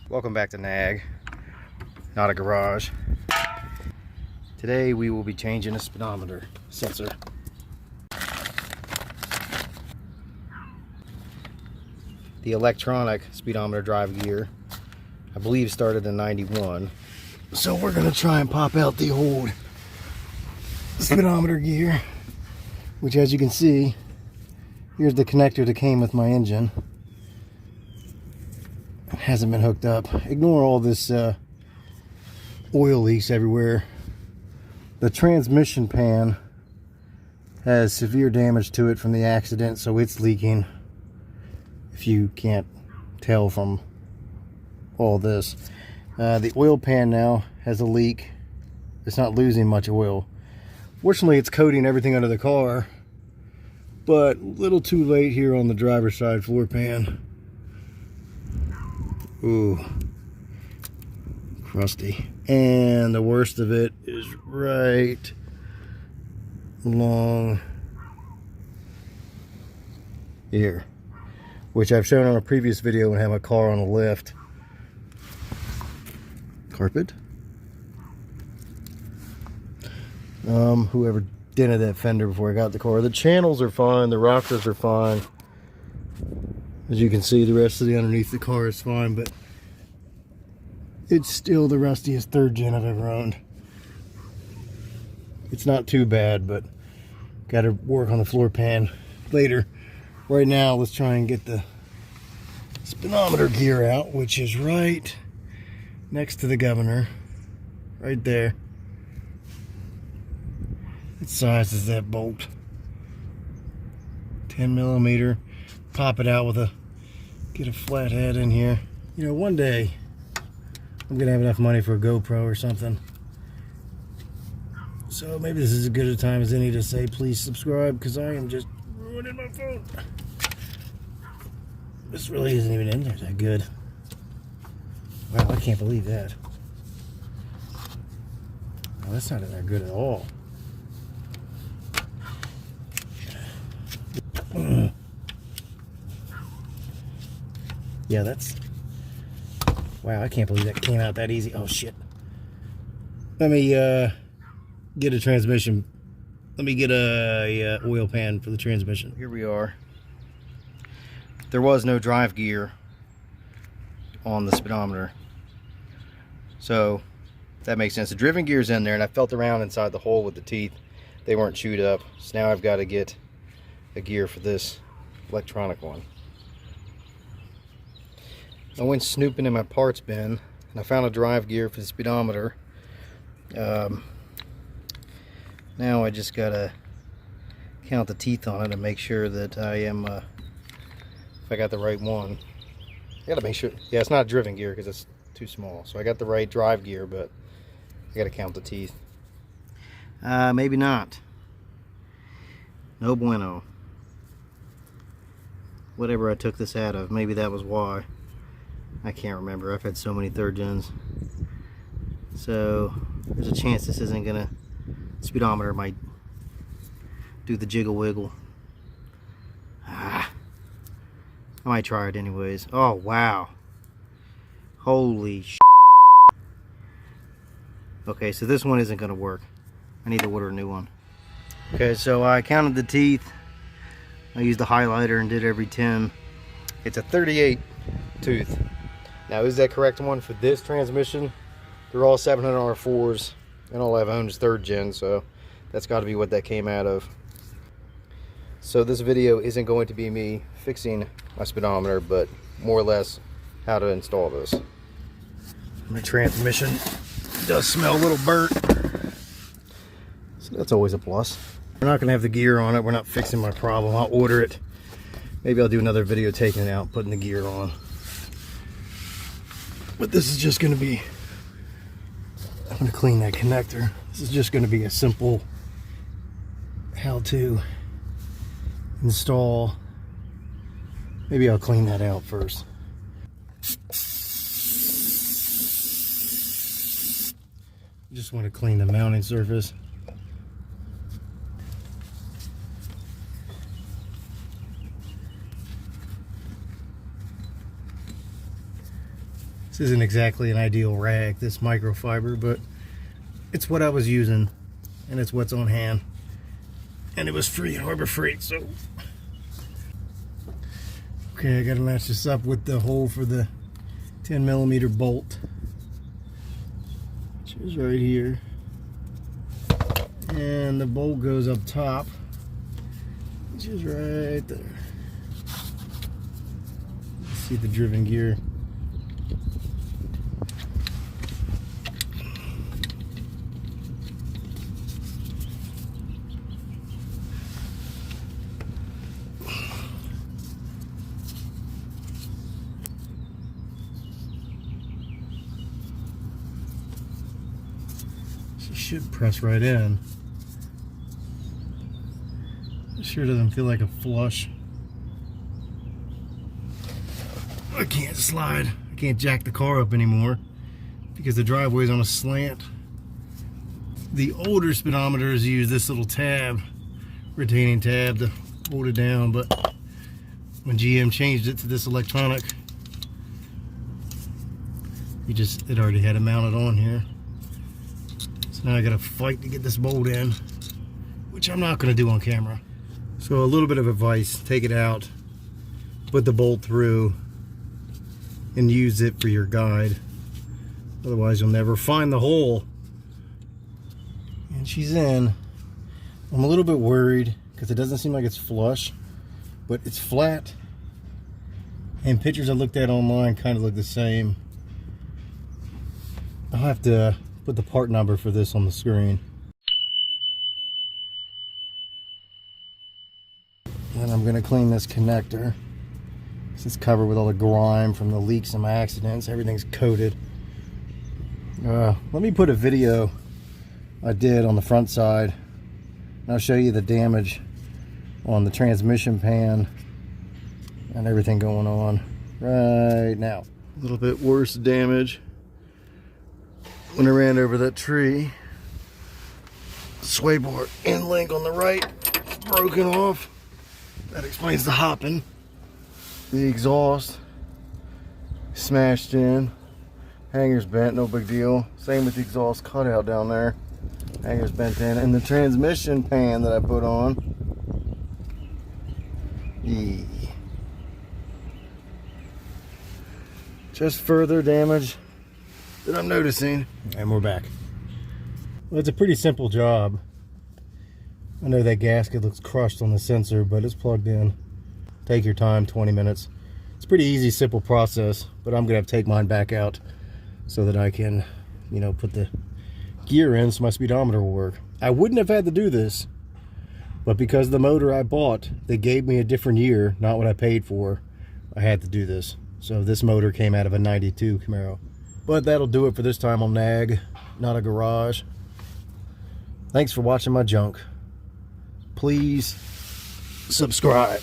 Welcome back to Nag, not a garage. Today we will be changing a speedometer sensor. The electronic speedometer drive gear, I believe, started in '91. So we're gonna try and pop out the old speedometer gear, which, as you can see, here's the connector that came with my engine. It hasn't been hooked up. Ignore all this oil leaks everywhere. The transmission pan has severe damage to it from the accident, so it's leaking, if you can't tell from all this. The oil pan now has a leak. It's not losing much oil. Fortunately, it's coating everything under the car, but a little too late here on the driver's side floor pan. Ooh, crusty. And the worst of it is right along here, which I've shown on a previous video when I have my car on a lift. Carpet. Whoever dented that fender before I got the car. The channels are fine, the rockers are fine. As you can see, the rest of the underneath the car is fine, but it's still the rustiest third gen I've ever owned. It's not too bad, but got to work on the floor pan later. Right now, let's try and get the speedometer gear out, which is right next to the governor, right there. What size is that bolt? 10 millimeter. Pop it out with a, get a flat head in here. You know, one day I'm gonna have enough money for a GoPro or something. So maybe this is as good a time as any to say please subscribe, because I am just ruining my phone. This really isn't even in there that good. Wow, I can't believe that. Oh, that's not in there good at all. Yeah, that's... Wow, I can't believe that came out that easy. Oh, shit. Let me get a transmission. Let me get a oil pan for the transmission. Here we are. There was no drive gear on the speedometer, so that makes sense. The driven gear's in there, and I felt around inside the hole with the teeth. They weren't chewed up, so now I've got to get a gear for this electronic one. I went snooping in my parts bin, and I found a drive gear for the speedometer. Now I just gotta count the teeth on it and make sure that I am, if I got the right one. I gotta make sure, yeah, it's not driven gear because it's too small. So I got the right drive gear, but I gotta count the teeth. Maybe not. No bueno. Whatever I took this out of, maybe that was why. I can't remember. I've had so many third gens. So there's a chance this isn't gonna, speedometer might do the jiggle wiggle. I might try it anyways. Oh wow, holy sh**. Okay, so this one isn't gonna work. I need to order a new one. Okay, so I counted the teeth. I used a highlighter and did every 10. It's a 38 tooth. Now, is that correct one for this transmission? They're all 700 R4s, and all I've owned is third gen, so that's got to be what that came out of. So this video isn't going to be me fixing my speedometer, but more or less how to install this. My transmission does smell a little burnt, so that's always a plus. We're not going to have the gear on it. We're not fixing my problem. I'll order it. Maybe I'll do another video taking it out, putting the gear on. But this is just going to be, I'm going to clean that connector. This is just going to be a simple how to install. Maybe I'll clean that out first. Just want to clean the mounting surface. This isn't exactly an ideal rag, this microfiber, but it's what I was using, and it's what's on hand. And it was free at Harbor Freight, so. Okay, I gotta match this up with the hole for the 10mm bolt, which is right here. And the bolt goes up top, which is right there. See the driven gear. She should press right in. It sure doesn't feel like a flush. I can't slide. I can't jack the car up anymore because the driveway is on a slant. The older speedometers use this little tab, retaining tab, to hold it down, but when GM changed it to this electronic, it already had it mounted on here. So now I gotta fight to get this bolt in, which I'm not gonna do on camera. So a little bit of advice: take it out, put the bolt through, and use it for your guide. Otherwise you'll never find the hole. And she's in. I'm a little bit worried because it doesn't seem like it's flush, but it's flat, and pictures I looked at online kind of look the same. I'll have to put the part number for this on the screen. And I'm gonna clean this connector. It's covered with all the grime from the leaks and my accidents. Everything's coated. Let me put a video I did on the front side, and I'll show you the damage on the transmission pan and everything going on right now. A little bit worse damage when I ran over that tree. Sway bar end link on the right broken off. That explains the hopping. The exhaust smashed in, hanger's bent, no big deal. Same with the exhaust cutout down there, hanger's bent in. And the transmission pan that I put on, just further damage that I'm noticing. And we're back. Well, it's a pretty simple job. I know that gasket looks crushed on the sensor, but it's plugged in. Take your time, 20 minutes. It's a pretty easy, simple process, but I'm gonna have to take mine back out so that I can, you know, put the gear in so my speedometer will work. I wouldn't have had to do this, but because of the motor I bought, they gave me a different year, not what I paid for. I had to do this. So this motor came out of a 92 Camaro. But that'll do it for this time on Nag, not a garage. Thanks for watching my junk. Please subscribe.